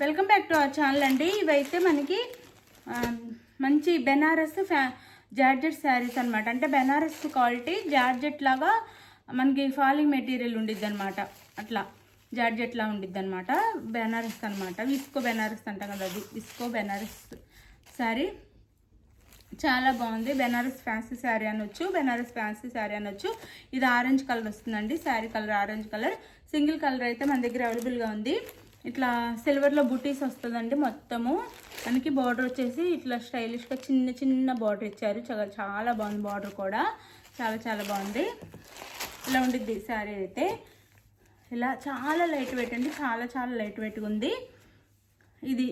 Welcome back to our channel అండి. ఇవైతే మనకి మంచి బెనారస్ జార్జెట్ శారీస్ అనమాట. అంటే బెనారస్ క్వాలిటీ జార్జెట్ లాగా మనకి ఫాలింగ్ మెటీరియల్ ఉండిద్ది అనమాట. అట్లా జార్జెట్ లా ఉండిద్ది అనమాట. బెనారస్ అనమాట. విస్కో బెనారస్ అంటాం కదా, అది విస్కో బెనారస్ శారీ చాలా బాగుంది. బెనారస్ ఫ్యాన్సీ శారీ అనొచ్చు, బెనారస్ ఫ్యాన్సీ శారీ అనొచ్చు. ఇది ఆరెంజ్ కలర్ వస్తుందండి. Sari colour orange colour. Single colour అయితే మన దగ్గర అవైలబుల్గా ఉంది. ఇట్లా సిల్వర్లో బుటీస్ వస్తుందండి. మొత్తము మనకి బార్డర్ వచ్చేసి ఇట్లా స్టైలిష్గా చిన్న చిన్న బార్డర్ ఇచ్చారు. చాలా బాగుంది. బార్డర్ కూడా చాలా బాగుంది. ఇలా ఉండిద్ది శారీ అయితే. ఇలా చాలా లైట్ వెయిట్ అండి. చాలా లైట్ వెయిట్గా ఉంది. ఇది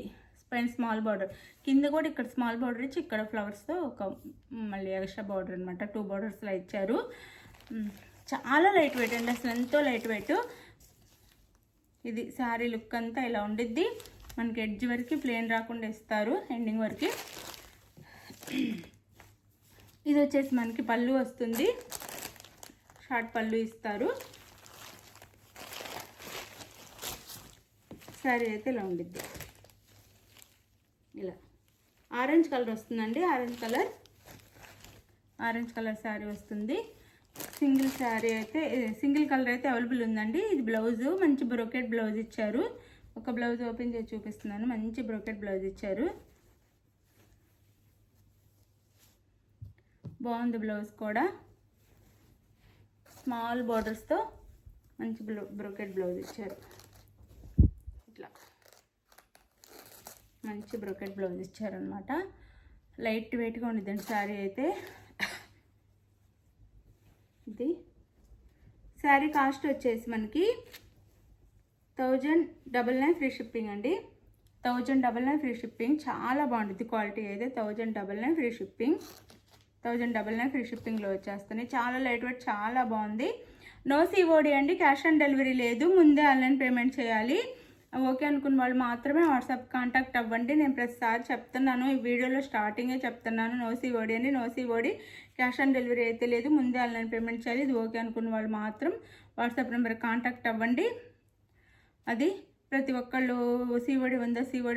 పైన స్మాల్ బార్డర్, కింద కూడా ఇక్కడ స్మాల్ బార్డర్ ఇచ్చి ఇక్కడ ఫ్లవర్స్తో ఒక మళ్ళీ ఎక్స్ట్రా బార్డర్ అనమాట. 2 బార్డర్స్లో ఇచ్చారు. చాలా లైట్ వెయిట్ అండి, అసలు ఎంతో లైట్ వెయిట్. ఇది శారీ లుక్ అంతా ఇలా ఉండిద్ది. మనకి ఎడ్జ్ వరకు ప్లేన్ రాకుండా ఇస్తారు, ఎండింగ్ వరకు. ఇది వచ్చేసి మనకి పళ్ళు వస్తుంది, షార్ట్ పళ్ళు ఇస్తారు. శారీ అయితే ఇలా ఉండిద్ది. ఇలా ఆరెంజ్ కలర్ వస్తుందండి. ఆరెంజ్ కలర్ శారీ వస్తుంది. సింగిల్ శారీ అయితే సింగిల్ కలర్ అయితే అవైలబుల్ ఉందండి. ఇది బ్లౌజు మంచి బ్రోకెట్ బ్లౌజ్ ఇచ్చారు. ఒక బ్లౌజ్ ఓపెన్ చేసి చూపిస్తున్నాను. మంచి బ్రోకెట్ బ్లౌజ్ ఇచ్చారు. బాగుంది. బ్లౌజ్ కూడా స్మాల్ బార్డర్స్తో మంచి బ్రోకెట్ బ్లౌజ్ ఇచ్చారు. ఇట్లా మంచి బ్రోకెట్ బ్లౌజ్ ఇచ్చారనమాట. లైట్ వెయిట్గా ఉండిద్దండి శారీ అయితే. ఇది శారీ కాస్ట్ వచ్చేసి మనకి 1099 ఫ్రీ షిప్పింగ్ అండి. 1099 ఫ్రీ షిప్పింగ్. చాలా బాగుంటుంది క్వాలిటీ అయితే. 1099 ఫ్రీ షిప్పింగ్. 1099 ఫ్రీ షిప్పింగ్లో వచ్చేస్తున్నాయి. చాలా లైట్ వెయిట్, చాలా బాగుంది. నో సిఓడి అండి, క్యాష్ ఆన్ డెలివరీ లేదు. ముందే ఆన్లైన్ పేమెంట్ చేయాలి. ఓకే అనుకున్న వాళ్ళు మాత్రమే వాట్సాప్ కాంటాక్ట్ అవ్వండి. నేను ప్రతిసారి చెప్తున్నాను, ఈ వీడియోలో స్టార్టింగే చెప్తున్నాను. నో సిఓడి అండి, no COD, cash on delivery అయితే లేదు. ముందే ఆన్లైన్ పేమెంట్ చేయాలి. ఇది ఓకే అనుకున్న వాళ్ళు మాత్రం వాట్సాప్ నెంబర్ కాంటాక్ట్ అవ్వండి. అది ప్రతి ఒక్కళ్ళు సిఓడి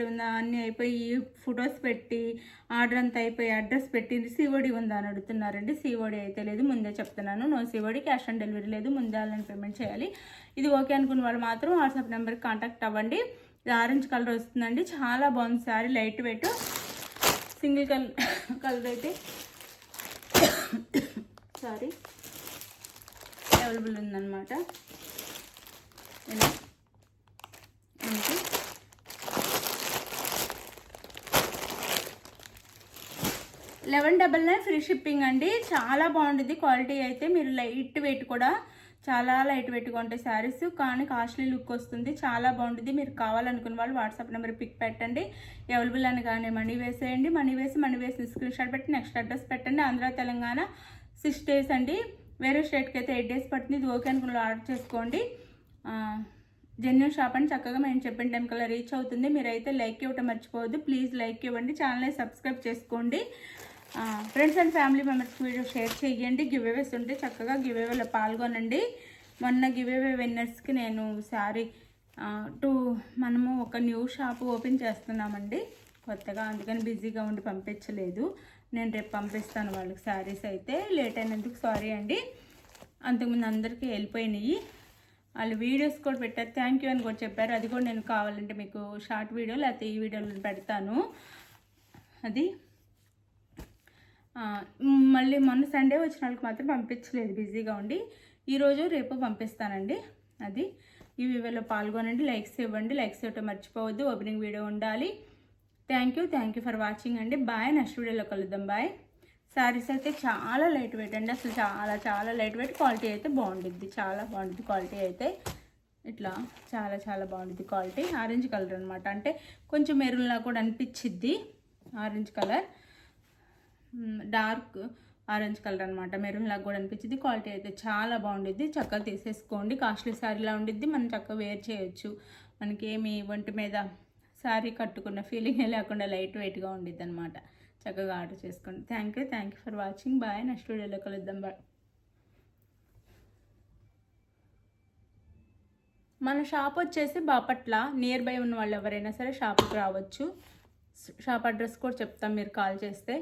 ఉందా అన్నీ అయిపోయి ఫొటోస్ పెట్టి ఆర్డర్ అంతా అయిపోయి అడ్రస్ పెట్టి సిఓడి ఉందా అని అడుగుతున్నారండి. సిఓడి అయితే లేదు, ముందే చెప్తున్నాను. No COD, cash on delivery లేదు. ముందే ఆన్లైన్ పేమెంట్ చేయాలి. ఇది ఓకే అనుకున్న వాళ్ళు మాత్రం వాట్సాప్ నెంబర్కి కాంటాక్ట్ అవ్వండి. ఇది ఆరెంజ్ కలర్ వస్తుందండి. చాలా బాగుంది sari, light weight. Single colour అయితే సారీ అవైలబుల్ ఉందన్నమాట. ఇలా 1199 ఫ్రీ షిప్పింగ్ అండి. చాలా బాగుంటుంది క్వాలిటీ అయితే. మీరు లైట్ వెయిట్ కూడా చాలా లైట్ వెయిట్గా ఉంటాయి శారీస్, కానీ కాస్ట్లీ లుక్ వస్తుంది. చాలా బాగుంటుంది. మీరు కావాలనుకున్న వాళ్ళు వాట్సాప్ నెంబర్ పిక్ పెట్టండి. అవైలబుల్ అని కానీ మనీ వేసేయండి. మనీ వేసి స్క్రీన్ షాట్ పెట్టి నెక్స్ట్ అడ్రస్ పెట్టండి. ఆంధ్ర తెలంగాణ 6 days అండి. వేరే స్టేట్కి అయితే 8 days పడుతుంది. ఇది ఓకే అనుకున్న ఆర్డర్ చేసుకోండి. జెన్యూన్ షాప్ అని చక్కగా మేము చెప్పిన టైం కల్లా రీచ్ అవుతుంది. మీరైతే లైక్ ఇవ్వటం మర్చిపోవద్దు. ప్లీజ్ లైక్ ఇవ్వండి. ఛానల్ని సబ్స్క్రైబ్ చేసుకోండి. ఫ్రెండ్స్ అండ్ ఫ్యామిలీ మెంబర్స్కి వీడియో షేర్ చేయండి. గివ్అవేస్ ఉంటే చక్కగా గివ్అవేలో పాల్గొనండి. మొన్న గివ్అవే విన్నర్స్కి నేను శారీ మనము ఒక న్యూ షాప్ ఓపెన్ చేస్తున్నామండి కొత్తగా, అందుకని బిజీగా ఉండి పంపించలేదు. నేను రేపు పంపిస్తాను వాళ్ళకి శారీస్ అయితే. లేట్ అయినందుకు సారీ అండి. అంతకుముందు అందరికీ వెళ్ళిపోయినాయి. వాళ్ళు వీడియోస్ కూడా పెట్టారు, థ్యాంక్ యూ అని కూడా చెప్పారు. అది కూడా నేను కావాలంటే మీకు షార్ట్ వీడియో లేకపోతే ఈ వీడియోలో పెడతాను. అది మళ్ళీ మొన్న సండే వచ్చిన వాళ్ళకి మాత్రం పంపించలేదు, బిజీగా ఉండి. ఈరోజు రేపు పంపిస్తానండి. అది ఈ వీడియోలో పాల్గొనండి. లైక్స్ ఇవ్వండి. లైక్స్ ఇవ్వటం మర్చిపోవద్దు. ఓపెనింగ్ వీడియో ఉండాలి. థ్యాంక్ యూ ఫర్ వాచింగ్ అండి. బాయ్. నెక్స్ట్ వీడియోలో కలుద్దాం. బాయ్. శారీస్ అయితే చాలా లైట్ వెయిట్ అండి. అసలు చాలా లైట్ వెయిట్. క్వాలిటీ అయితే బాగుంటుంది. చాలా బాగుంటుంది క్వాలిటీ అయితే. ఇట్లా చాలా బాగుంటుంది క్వాలిటీ. ఆరెంజ్ కలర్ అనమాట. అంటే కొంచెం మెరూన్లా కూడా అనిపించిద్ది. Orange colour, dark orange colour అనమాట. మెరూన్ లాగా కూడా అనిపించింది. క్వాలిటీ అయితే చాలా బాగుండిద్ది. చక్కగా తీసేసుకోండి. కాస్ట్లీ శారీలా ఉండిద్ది. మనం చక్కగా వేర్ చేయొచ్చు. మనకి ఏమి ఒంటి మీద శారీ కట్టుకున్న ఫీలింగే లేకుండా లైట్ వెయిట్గా ఉండిద్ది అనమాట. చక్కగా ఆర్డర్ చేసుకోండి. Thank you for watching. Bye. Next వీడియోలో కలుద్దాం. బాయ్. మన షాప్ వచ్చేసి బాపట్ల. నియర్ బై ఉన్న వాళ్ళు ఎవరైనా సరే షాప్కి రావచ్చు. షాప్ అడ్రస్ కూడా చెప్తాం మీరు కాల్ చేస్తే.